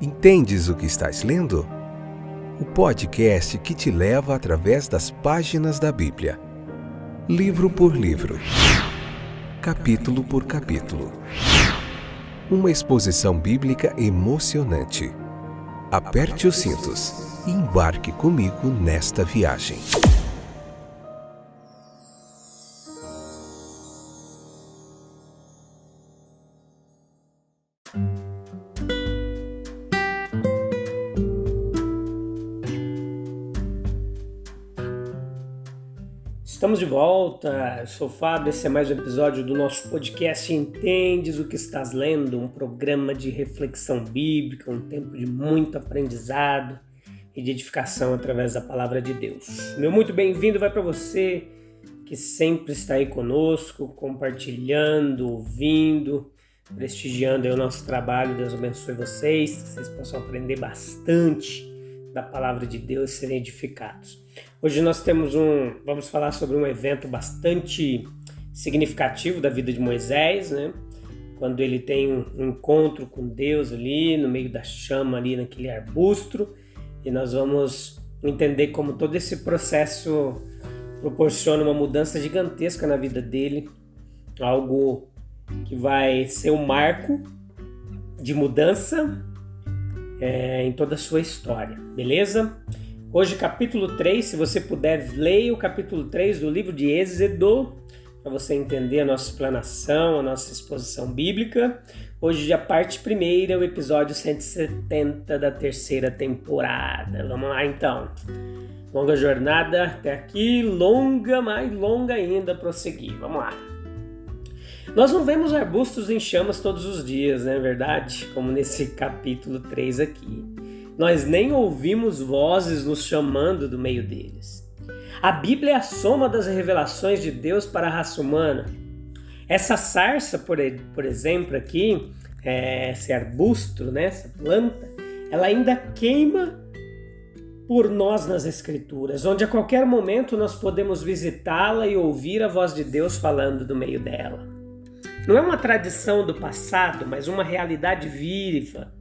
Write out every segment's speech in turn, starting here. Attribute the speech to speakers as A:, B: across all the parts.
A: Entendes o que estás lendo? O podcast que te leva através das páginas da Bíblia, livro por livro, capítulo por capítulo. Uma exposição bíblica emocionante. Aperte os cintos e embarque comigo nesta viagem.
B: Estamos de volta, eu sou o Fábio, esse é mais um episódio do nosso podcast Entendes o que estás lendo, um programa de reflexão bíblica, um tempo de muito aprendizado e de edificação através da palavra de Deus. Meu muito bem-vindo vai para você que sempre está aí conosco, compartilhando, ouvindo, prestigiando aí o nosso trabalho. Deus abençoe vocês, que vocês possam aprender bastante da palavra de Deus e serem edificados. Hoje nós vamos falar sobre um evento bastante significativo da vida de Moisés, né? Quando ele tem um encontro com Deus ali, no meio da chama ali, naquele arbusto, e nós vamos entender como todo esse processo proporciona uma mudança gigantesca na vida dele, algo que vai ser um marco de mudança em toda a sua história, beleza? Hoje capítulo 3, se você puder, leia o capítulo 3 do livro de Êxodo, para você entender a nossa explanação, a nossa exposição bíblica. Hoje a parte primeira, o episódio 170 da terceira temporada. Vamos lá então. Longa jornada até aqui, mais longa ainda prosseguir. Vamos lá. Nós não vemos arbustos em chamas todos os dias, não é verdade? Como nesse capítulo 3 aqui. Nós nem ouvimos vozes nos chamando do meio deles. A Bíblia é a soma das revelações de Deus para a raça humana. Essa sarça, por exemplo, aqui, esse arbusto, né, essa planta, ela ainda queima por nós nas Escrituras, onde a qualquer momento nós podemos visitá-la e ouvir a voz de Deus falando do meio dela. Não é uma tradição do passado, mas uma realidade viva.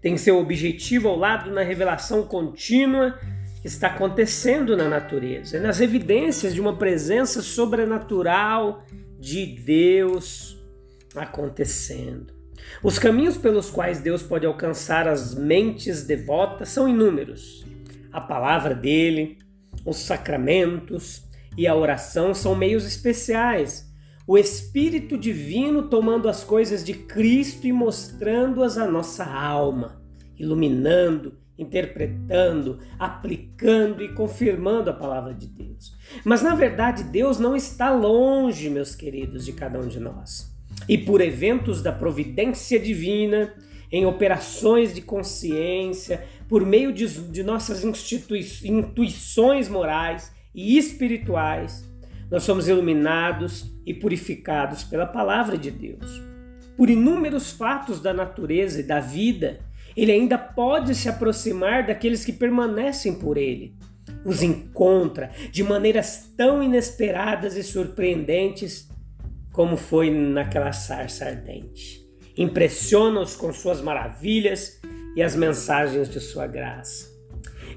B: Tem seu objetivo ao lado na revelação contínua que está acontecendo na natureza, e nas evidências de uma presença sobrenatural de Deus acontecendo. Os caminhos pelos quais Deus pode alcançar as mentes devotas são inúmeros. A palavra dele, os sacramentos e a oração são meios especiais. O Espírito Divino tomando as coisas de Cristo e mostrando-as à nossa alma, iluminando, interpretando, aplicando e confirmando a palavra de Deus. Mas na verdade Deus não está longe, meus queridos, de cada um de nós. E por eventos da providência divina, em operações de consciência, por meio de nossas intuições morais e espirituais, nós somos iluminados e purificados pela palavra de Deus. Por inúmeros fatos da natureza e da vida, ele ainda pode se aproximar daqueles que permanecem por ele. Os encontra de maneiras tão inesperadas e surpreendentes como foi naquela sarça ardente. Impressiona-os com suas maravilhas e as mensagens de sua graça.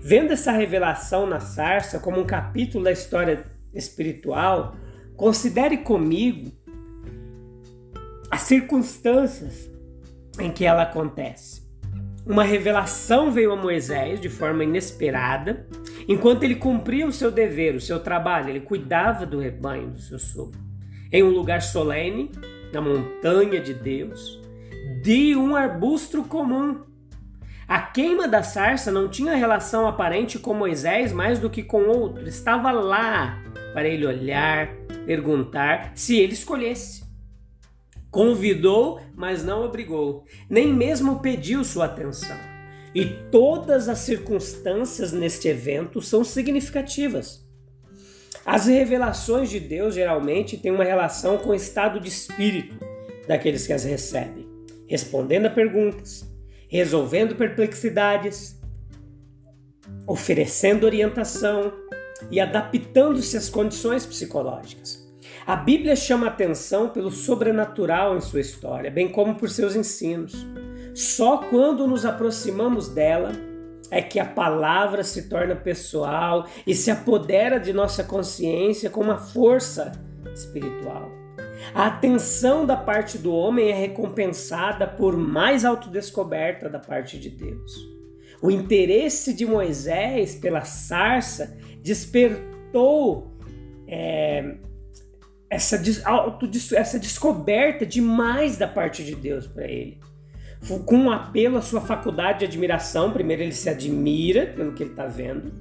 B: Vendo essa revelação na sarça como um capítulo da história espiritual, considere comigo as circunstâncias em que ela acontece. Uma revelação veio a Moisés de forma inesperada, enquanto ele cumpria o seu dever, o seu trabalho, ele cuidava do rebanho do seu sogro. Em um lugar solene, na montanha de Deus, de um arbusto comum. A queima da sarça não tinha relação aparente com Moisés mais do que com outro. Estava lá para ele olhar, perguntar, se ele escolhesse. Convidou, mas não obrigou. Nem mesmo pediu sua atenção. E todas as circunstâncias neste evento são significativas. As revelações de Deus geralmente têm uma relação com o estado de espírito daqueles que as recebem, respondendo a perguntas, resolvendo perplexidades, oferecendo orientação e adaptando-se às condições psicológicas. A Bíblia chama atenção pelo sobrenatural em sua história, bem como por seus ensinos. Só quando nos aproximamos dela é que a palavra se torna pessoal e se apodera de nossa consciência com uma força espiritual. A atenção da parte do homem é recompensada por mais autodescoberta da parte de Deus. O interesse de Moisés pela sarça despertou essa descoberta demais da parte de Deus para ele. Com um apelo à sua faculdade de admiração, primeiro ele se admira pelo que ele está vendo,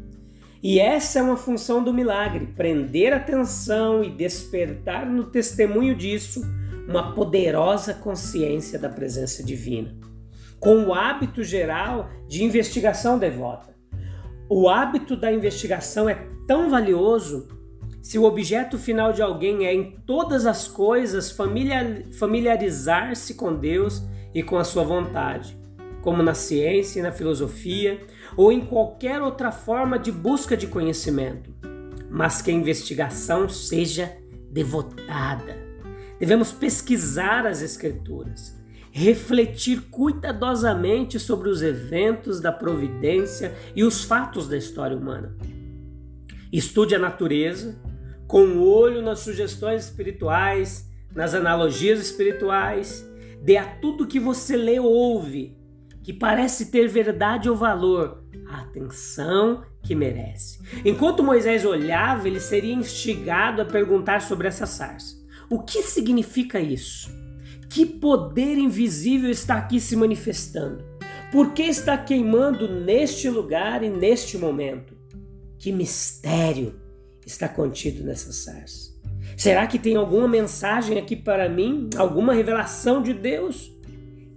B: e essa é uma função do milagre, prender a atenção e despertar no testemunho disso uma poderosa consciência da presença divina, com o hábito geral de investigação devota. O hábito da investigação é tão valioso se o objeto final de alguém é, em todas as coisas, familiarizar-se com Deus e com a sua vontade, como na ciência e na filosofia, ou em qualquer outra forma de busca de conhecimento, mas que a investigação seja devotada. Devemos pesquisar as Escrituras, refletir cuidadosamente sobre os eventos da providência e os fatos da história humana. Estude a natureza, com o olho nas sugestões espirituais, nas analogias espirituais, dê a tudo que você lê ou ouve, que parece ter verdade ou valor, a atenção que merece. Enquanto Moisés olhava, ele seria instigado a perguntar sobre essa sarça. O que significa isso? Que poder invisível está aqui se manifestando? Por que está queimando neste lugar e neste momento? Que mistério está contido nessa sarça? Será que tem alguma mensagem aqui para mim? Alguma revelação de Deus?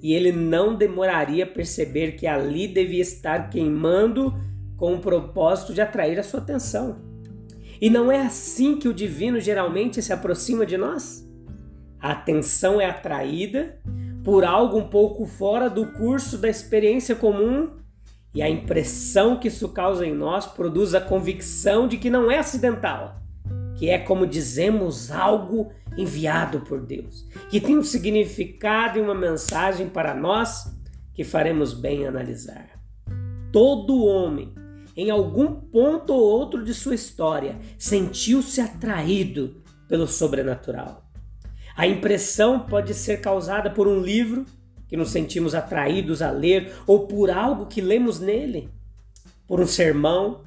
B: E ele não demoraria a perceber que ali devia estar queimando com o propósito de atrair a sua atenção. E não é assim que o divino geralmente se aproxima de nós? A atenção é atraída por algo um pouco fora do curso da experiência comum e a impressão que isso causa em nós produz a convicção de que não é acidental, que é, como dizemos, algo enviado por Deus, que tem um significado e uma mensagem para nós que faremos bem em analisar. Todo homem, em algum ponto ou outro de sua história, sentiu-se atraído pelo sobrenatural. A impressão pode ser causada por um livro que nos sentimos atraídos a ler, ou por algo que lemos nele, por um sermão,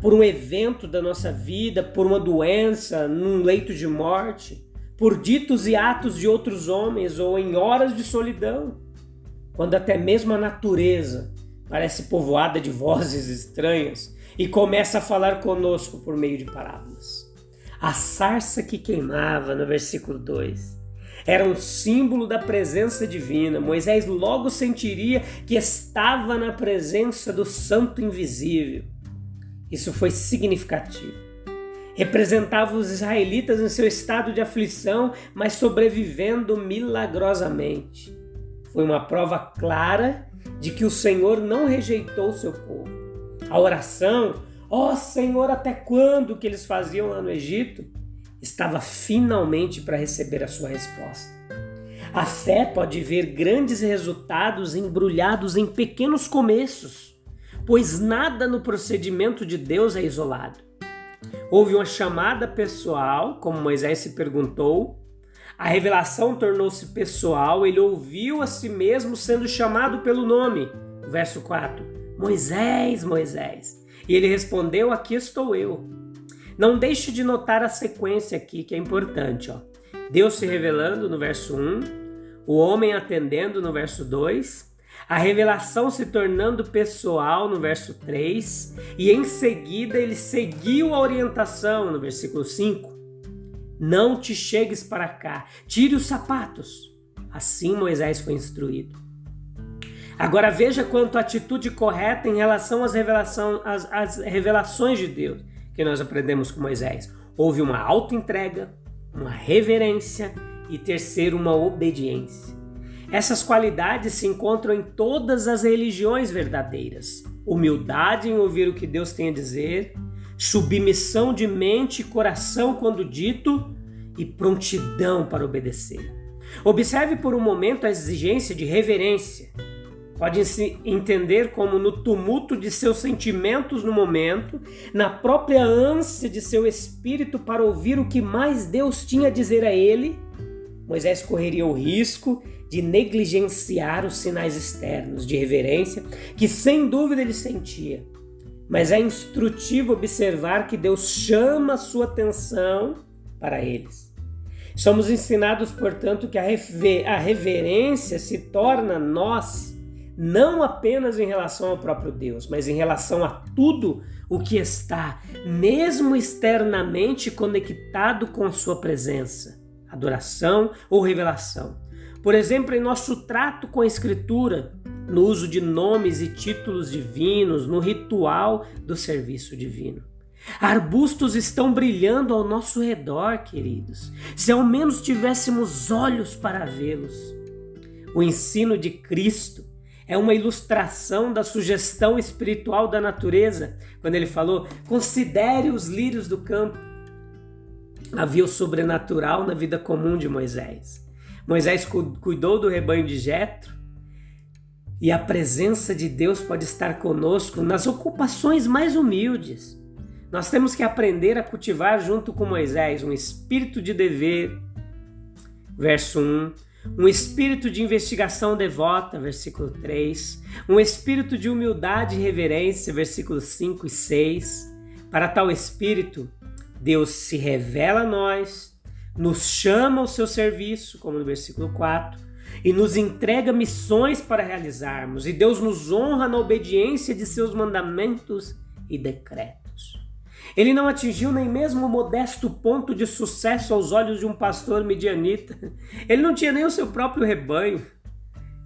B: por um evento da nossa vida, por uma doença, num leito de morte, por ditos e atos de outros homens ou em horas de solidão, quando até mesmo a natureza parece povoada de vozes estranhas e começa a falar conosco por meio de parábolas. A sarça que queimava, no versículo 2, era um símbolo da presença divina. Moisés logo sentiria que estava na presença do Santo Invisível. Isso foi significativo. Representava os israelitas em seu estado de aflição, mas sobrevivendo milagrosamente. Foi uma prova clara de que o Senhor não rejeitou o seu povo. A oração, ó Senhor, até quando, que eles faziam lá no Egito, estava finalmente para receber a sua resposta. A fé pode ver grandes resultados embrulhados em pequenos começos, pois nada no procedimento de Deus é isolado. Houve uma chamada pessoal, como Moisés se perguntou. A revelação tornou-se pessoal, ele ouviu a si mesmo sendo chamado pelo nome. Verso 4, Moisés, Moisés. E ele respondeu, aqui estou eu. Não deixe de notar a sequência aqui, que é importante. Deus se revelando no verso 1, o homem atendendo no verso 2, a revelação se tornando pessoal no verso 3, e em seguida ele seguiu a orientação no versículo 5. Não te chegues para cá, tire os sapatos. Assim Moisés foi instruído. Agora veja quanto a atitude correta em relação às revelações de Deus que nós aprendemos com Moisés. Houve uma autoentrega, uma reverência e terceiro, uma obediência. Essas qualidades se encontram em todas as religiões verdadeiras. Humildade em ouvir o que Deus tem a dizer, submissão de mente e coração quando dito e prontidão para obedecer. Observe por um momento a exigência de reverência. Pode-se entender como no tumulto de seus sentimentos no momento, na própria ânsia de seu espírito para ouvir o que mais Deus tinha a dizer a ele, Moisés correria o risco de negligenciar os sinais externos de reverência que sem dúvida ele sentia. Mas é instrutivo observar que Deus chama a sua atenção para eles. Somos ensinados, portanto, que a reverência se torna nós, não apenas em relação ao próprio Deus, mas em relação a tudo o que está, mesmo externamente, conectado com sua presença, adoração ou revelação. Por exemplo, em nosso trato com a Escritura, no uso de nomes e títulos divinos, no ritual do serviço divino. Arbustos estão brilhando ao nosso redor, queridos, se ao menos tivéssemos olhos para vê-los. O ensino de Cristo é uma ilustração da sugestão espiritual da natureza, quando ele falou, considere os lírios do campo. Havia o sobrenatural na vida comum de Moisés. Moisés cuidou do rebanho de Jetro, e a presença de Deus pode estar conosco nas ocupações mais humildes. Nós temos que aprender a cultivar junto com Moisés um espírito de dever, verso 1, um espírito de investigação devota, versículo 3, um espírito de humildade e reverência, versículos 5 e 6. Para tal espírito, Deus se revela a nós, nos chama ao seu serviço, como no versículo 4, e nos entrega missões para realizarmos, e Deus nos honra na obediência de seus mandamentos e decretos. Ele não atingiu nem mesmo o modesto ponto de sucesso aos olhos de um pastor midianita. Ele não tinha nem o seu próprio rebanho.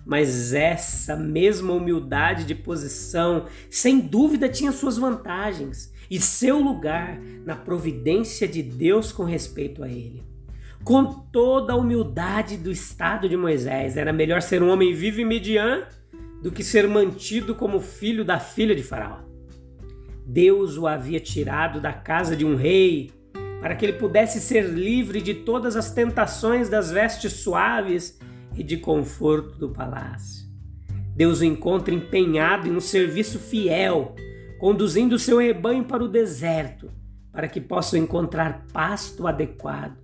B: Mas essa mesma humildade de posição, sem dúvida, tinha suas vantagens e seu lugar na providência de Deus com respeito a ele. Com toda a humildade do estado de Moisés, era melhor ser um homem vivo em Midian do que ser mantido como filho da filha de Faraó. Deus o havia tirado da casa de um rei para que ele pudesse ser livre de todas as tentações das vestes suaves e de conforto do palácio. Deus o encontra empenhado em um serviço fiel, conduzindo o seu rebanho para o deserto, para que possam encontrar pasto adequado.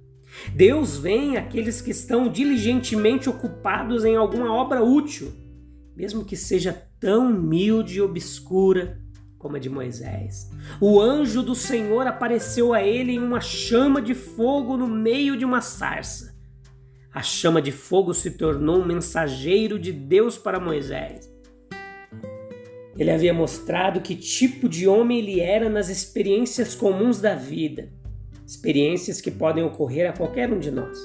B: Deus vem àqueles que estão diligentemente ocupados em alguma obra útil, mesmo que seja tão humilde e obscura como a de Moisés. O anjo do Senhor apareceu a ele em uma chama de fogo no meio de uma sarça. A chama de fogo se tornou um mensageiro de Deus para Moisés. Ele havia mostrado que tipo de homem ele era nas experiências comuns da vida, experiências que podem ocorrer a qualquer um de nós.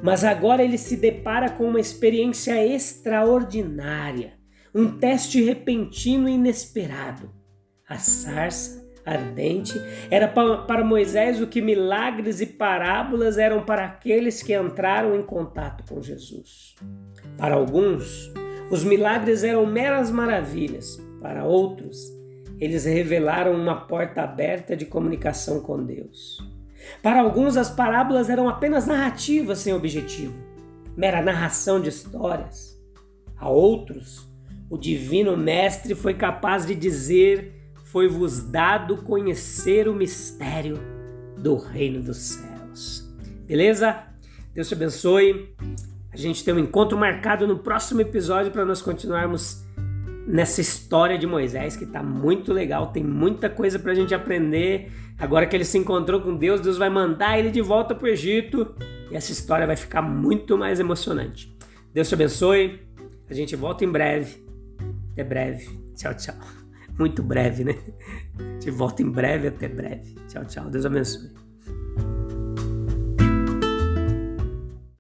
B: Mas agora ele se depara com uma experiência extraordinária, um teste repentino e inesperado. A sarça ardente era para Moisés o que milagres e parábolas eram para aqueles que entraram em contato com Jesus. Para alguns, os milagres eram meras maravilhas. Para outros, eles revelaram uma porta aberta de comunicação com Deus. Para alguns, as parábolas eram apenas narrativas sem objetivo, mera narração de histórias. A outros, o divino mestre foi capaz de dizer: foi-vos dado conhecer o mistério do reino dos céus. Beleza? Deus te abençoe. A gente tem um encontro marcado no próximo episódio para nós continuarmos nessa história de Moisés, que está muito legal. Tem muita coisa para a gente aprender. Agora que ele se encontrou com Deus, Deus vai mandar ele de volta para o Egito. E essa história vai ficar muito mais emocionante. Deus te abençoe. A gente volta em breve. Até breve. Tchau, tchau. Muito breve, né? A gente volta em breve, até breve. Tchau, tchau. Deus abençoe.